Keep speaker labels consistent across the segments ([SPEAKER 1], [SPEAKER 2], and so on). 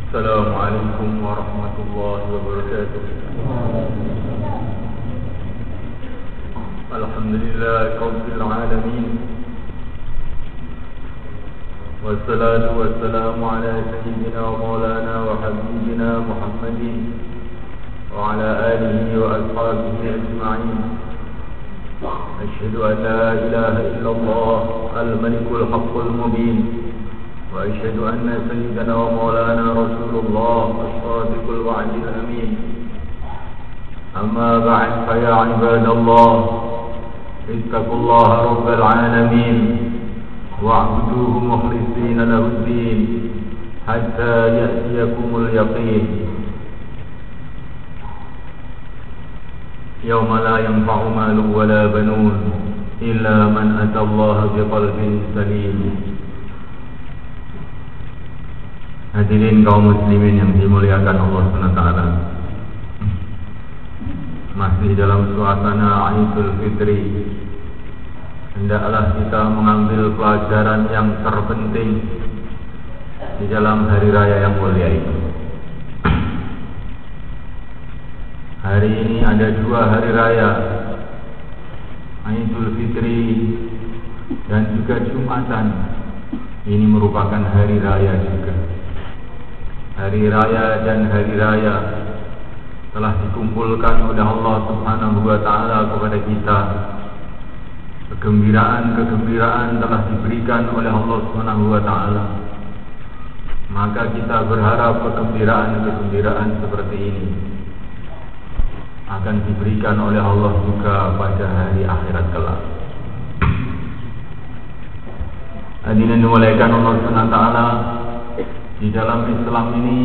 [SPEAKER 1] Assalamualaikum warahmatullahi wabarakatuh. Alhamdulillahirabbil alamin. Wassalatu wassalamu ala sayyidina wa maulana wa habibina Muhammadin wa ala alihi wa ashabihi ajma'in. Asyhadu an la ilaha illallah al-malikul haqqul mubin. وأشهد أن سيدنا ومولانا رسول الله الصادق الوعد الأمين. أما بعد فيا عباد الله اتقوا الله رب العالمين واعبدوه مخلصين له الدين حتى يأتيكم اليقين يوم لا ينفع مال ولا بنون إلا من أتى الله بقلب سليم. Hadirin kaum muslimin yang dimuliakan Allah SWT, masih dalam suasana Idul Fitri, hendaklah kita mengambil pelajaran yang terpenting di dalam hari raya yang mulia ini. Hari ini ada dua hari raya, Idul Fitri dan juga Jumatan. Ini merupakan hari raya juga. Hari raya dan hari raya telah dikumpulkan oleh Allah Subhanahu wa Ta'ala kepada kita. Kegembiraan telah diberikan oleh Allah Subhanahu wa Ta'ala. Maka kita berharap kegembiraan seperti ini akan diberikan oleh Allah juga pada hari akhirat kelak. Hadirin dimuliakan Allah Subhanahu wa Ta'ala, di dalam Islam ini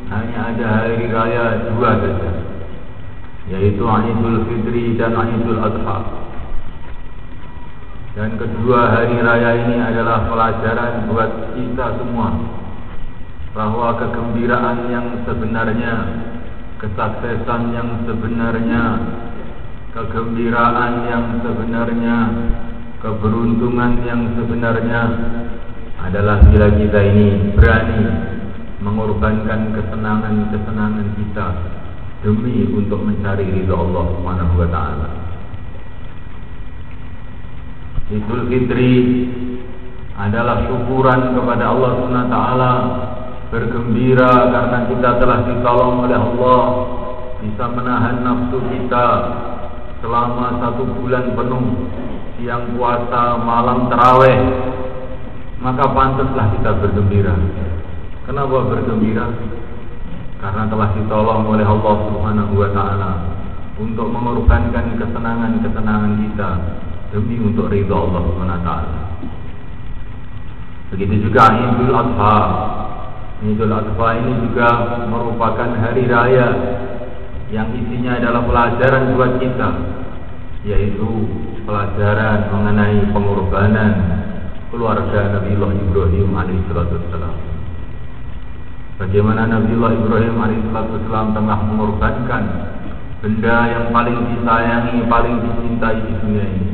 [SPEAKER 1] hanya ada hari raya dua saja, yaitu Idul Fitri dan Idul Adha. Dan kedua hari raya ini adalah pelajaran buat kita semua bahwa kegembiraan yang sebenarnya, kesuksesan yang sebenarnya, kegembiraan yang sebenarnya, keberuntungan yang sebenarnya adalah bila kita ini berani mengorbankan kesenangan kita demi untuk mencari ridha Allah Subhanahu wa Ta'ala. Idul Fitri adalah syukuran kepada Allah Subhanahu wa Ta'ala, bergembira karena kita telah ditolong oleh Allah, bisa menahan nafsu kita selama 1 bulan penuh, siang puasa, malam tarawih. Maka pantaslah kita bergembira. Kenapa bergembira? Karena telah ditolong oleh Allah Subhanahu wa Ta'ala untuk mengorbankan kesenangan kita demi untuk ridha Allah Subhanahu wa Ta'ala. Begitu juga Idul Adha. Idul Adha ini juga merupakan hari raya yang isinya adalah pelajaran buat kita, yaitu pelajaran mengenai pengorbanan keluarga Nabiullah Ibrahim alaihissalam. Bagaimana Nabiullah Ibrahim alaihissalam telah mengorbankan benda yang paling disayangi, paling dicintai di dunia ini,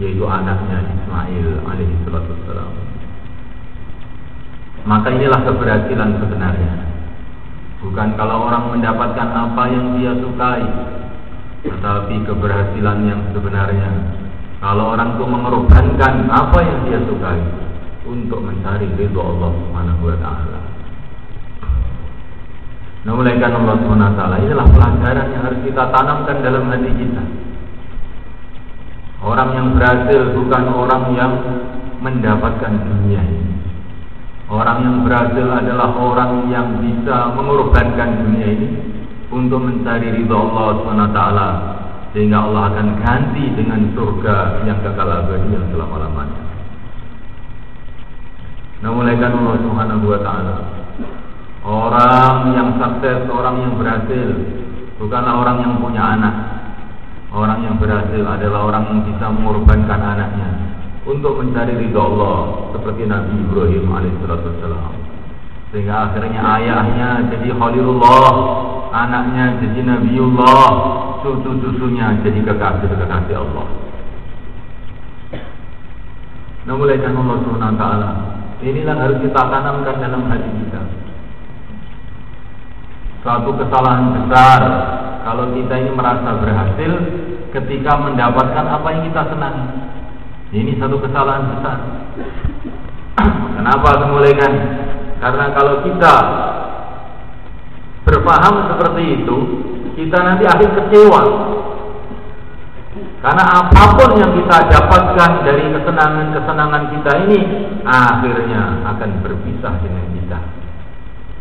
[SPEAKER 1] yaitu anaknya Ismail alaihissalam. Maka inilah keberhasilan sebenarnya. Bukan kalau orang mendapatkan apa yang dia sukai, tetapi keberhasilan yang sebenarnya kalau orang itu mengorbankan apa yang dia sukai untuk mencari ridha Allah Subhanahu wa Ta'ala. Namuliakan Allah Subhanahu wa Ta'ala, inilah pelajaran yang harus kita tanamkan dalam hati kita. Orang yang berhasil bukan orang yang mendapatkan dunia ini. Orang yang berhasil adalah orang yang bisa mengorbankan dunia ini untuk mencari ridha Allah Subhanahu wa Ta'ala, sehingga Allah akan ganti dengan surga yang kekal abadi yang selama-lamanya. Namuliakan Allah Subhanahu wa Ta'ala, orang yang sukses, orang yang berhasil bukanlah orang yang punya anak. Orang yang berhasil adalah orang yang bisa mengorbankan anaknya untuk mencari ridha Allah seperti Nabi Ibrahim alaihissalam. Sehingga akhirnya ayahnya jadi Khalilullah, anaknya jadi Nabiullah, cucu-cucunya jadi kekasih-kekasih Allah. Nah, mulai dari Allah Subhanahu wa taala, inilah harus kita tanamkan dalam hati kita. Suatu kesalahan besar kalau kita ini merasa berhasil ketika mendapatkan apa yang kita senangi. Ini satu kesalahan besar. Kenapa dimulaikan? Karena kalau kita berpaham seperti itu, kita nanti akan kecewa. Karena apapun yang kita dapatkan dari kesenangan-kesenangan kita ini, akhirnya akan berpisah dengan kita.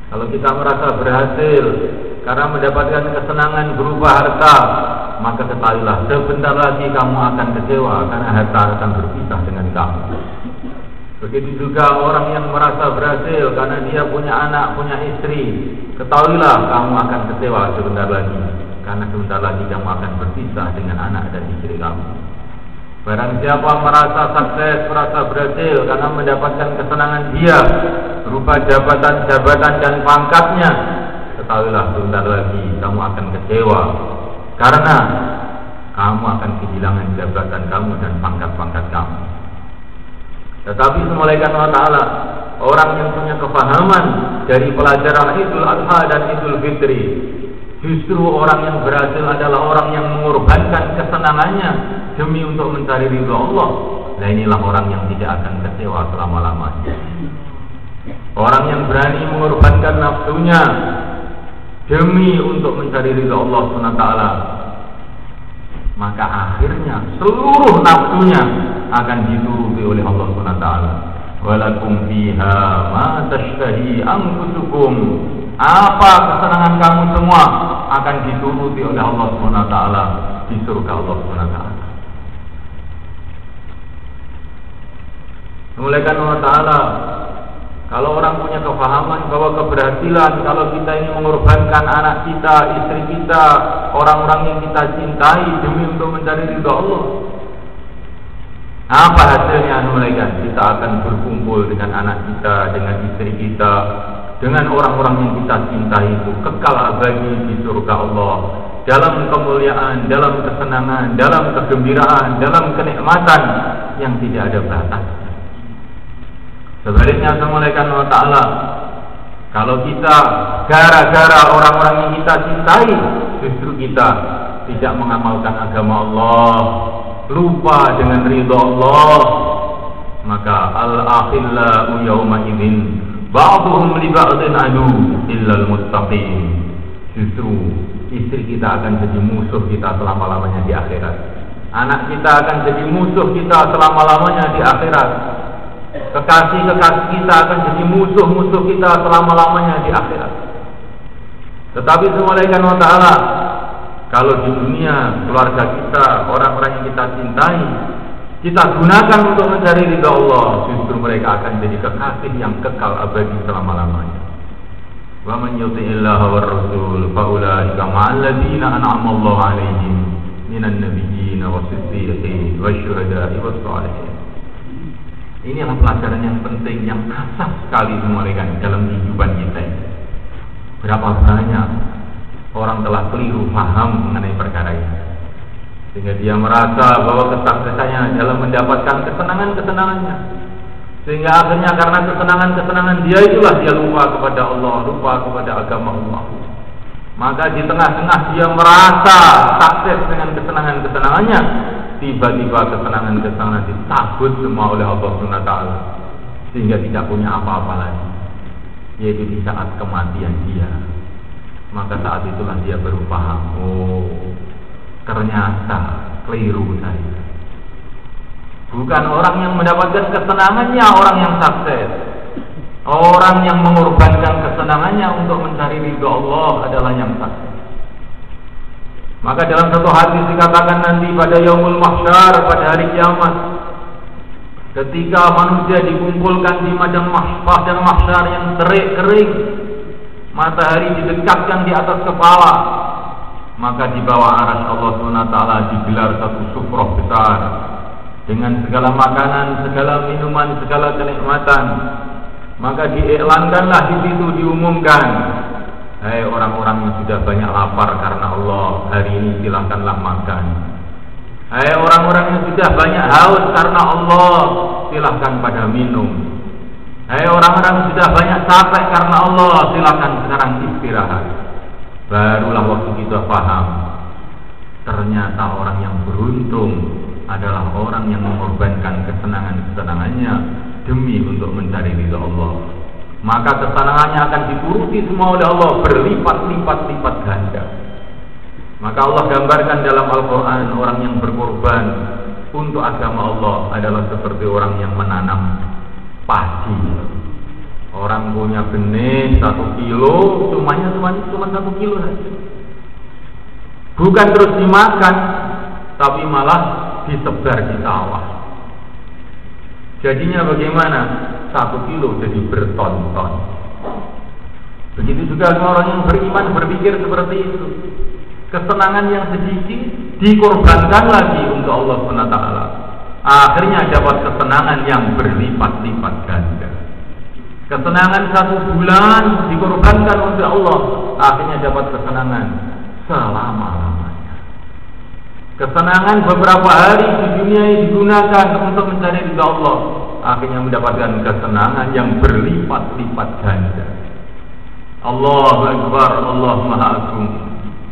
[SPEAKER 1] Kalau kita merasa berhasil karena mendapatkan kesenangan berupa harta, maka ketahuilah sebentar lagi kamu akan kecewa karena harta akan berpisah dengan kamu. Begitu juga orang yang merasa berhasil karena dia punya anak, punya istri, ketahuilah kamu akan kecewa sebentar lagi karena sebentar lagi kamu akan berpisah dengan anak dan istri kamu. Barang siapa merasa sukses, merasa berhasil karena mendapatkan kesenangan dia berupa jabatan-jabatan dan pangkatnya, ketahuilah sebentar lagi kamu akan kecewa karena kamu akan kehilangan jabatan kamu dan pangkat-pangkat kamu. Tetapi semulaikan Allah Ta'ala, orang yang punya kefahaman dari pelajaran Idul Adha dan Idul Fitri, justru orang yang berhasil adalah orang yang mengorbankan kesenangannya demi untuk mencari ridha Allah. Nah, inilah orang yang tidak akan kecewa selama-lamanya. Orang yang berani mengorbankan nafsunya demi untuk mencari ridha Allah SWT, maka akhirnya seluruh nafsunya akan dituruti oleh Allah SWT. Walakum fiha ma tashtahi anfusukum, apa kesenangan kamu semua akan dituruti oleh Allah SWT di surga Allah SWT. Mulaikan Allah Ta'ala, kalau orang punya kefahaman bahwa keberhasilan kalau kita ini mengorbankan anak kita, istri kita, orang-orang yang kita cintai demi untuk mencari ridha Allah, apa hasilnya? Mulaikan kita akan berkumpul dengan anak kita, dengan istri kita, dengan orang-orang yang kita cintai itu kekal abadi di surga Allah, dalam kemuliaan, dalam kesenangan, dalam kegembiraan, dalam kenikmatan yang tidak ada batas. Sebaliknya, semulaikan Allah Ta'ala, kalau kita gara-gara orang-orang yang kita cintai justru kita tidak mengamalkan agama Allah, lupa dengan ridha Allah, maka al-akhillau yawma idzin ba'dhum li ba'dhin adu illal muttaqin. Justru istri kita akan jadi musuh kita selama-lamanya di akhirat. Anak kita akan jadi musuh kita selama-lamanya di akhirat. Kekasih-kekasih kita akan jadi musuh-musuh kita selama-lamanya di akhirat. Tetapi semulaikan Allah Ta'ala, kalau di dunia keluarga kita, orang-orang yang kita cintai, kita gunakan untuk mencari ridha Allah, justru mereka akan jadi kekasih yang kekal abadi selama-lamanya. Wa man yuti'illaha war rasul fa ulaika ma'al ladzina an'ama Allahu 'alaihim minan nabiyyin was-siddiqin wasyuhada'i was-shalihin. Inilah pelajaran yang penting, yang asas sekali semulaikan dalam kehidupan kita ini. Berapa banyak orang telah keliru paham mengenai perkara ini, sehingga dia merasa bahwa kesuksesannya dalam mendapatkan kesenangan-kesenangannya, sehingga akhirnya karena kesenangan-kesenangan dia itulah dia lupa kepada Allah, lupa kepada agama Allah. Maka di tengah-tengah dia merasa sukses dengan kesenangan-kesenangannya, tiba-tiba kesenangan-kesenangan dicabut semua oleh Allah SWT, sehingga tidak punya apa-apa lagi, yaitu di saat kematian dia. Maka saat itulah dia baru paham, oh ternyata keliru saya. Bukan orang yang mendapatkan kesenangannya orang yang sukses. Orang yang mengorbankan kesenangannya untuk mencari ridha Allah adalah yang sukses. Maka dalam satu hadis dikatakan nanti pada yaumul mahsyar, pada hari kiamat, ketika manusia dikumpulkan di padang mahsyar yang terik kering, matahari didekatkan di atas kepala, maka di bawah arsy Allah SWT digelar satu sufrah besar, dengan segala makanan, segala minuman, segala kenikmatan. Maka diiklankanlah di situ, diumumkan, hai orang-orang yang sudah banyak lapar karena Allah, hari ini silakanlah makan. Hai orang-orang yang sudah banyak haus karena Allah, silahkan pada minum. Hai orang-orang yang sudah banyak capek karena Allah, silahkan sekarang istirahat. Barulah waktu kita paham, ternyata orang yang beruntung adalah orang yang mengorbankan kesenangan-kesenangannya demi untuk mencari ridha Allah. Maka kesenangannya akan dituruti semua oleh Allah berlipat-lipat ganda. Maka Allah gambarkan dalam Al-Quran, orang yang berkorban untuk agama Allah adalah seperti orang yang menanam padi. Orang punya benih 1 kilo, cuma 1 kilo saja. Bukan terus dimakan, tapi malah disebar di sawah. Jadinya bagaimana? 1 kilo jadi berton-ton. Begitu juga orang yang beriman berpikir seperti itu. Kesenangan yang sedikit dikorbankan lagi untuk Allah SWT. Akhirnya dapat kesenangan yang berlipat-lipat ganda. Kesenangan 1 bulan dikorbankan untuk Allah, akhirnya dapat kesenangan selama-lamanya. Kesenangan beberapa hari di dunia ini digunakan untuk mencari ridha Allah, akhirnya mendapatkan kesenangan yang berlipat-lipat ganda. Allahu Akbar, Allah Maha Agung.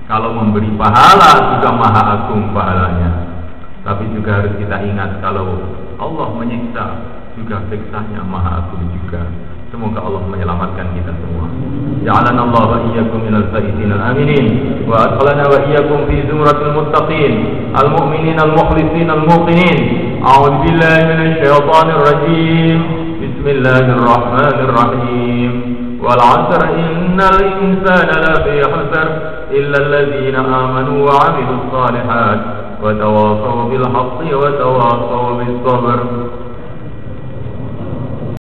[SPEAKER 1] Kalau memberi pahala juga Maha Agung pahalanya. Tapi juga harus kita ingat, kalau Allah menyiksa juga siksanya Maha Agung juga. Semoga Allah menyelamatkan kita semua. Ja'alana Allah wa iyyakum minal faizin al-aminin wa adkhalana wa iyyakum fi zumratil muttaqin al-mu'minin al-mukhlisin al-muqinin. A'udzu billahi minasy syaithanir rajim. Bismillahirrahmanirrahim. Wal 'asr innal insana lafi khusr illa alladhina amanu wa 'amilus shalihat wa tawassaw bil haqqi wa tawassaw bis sabr.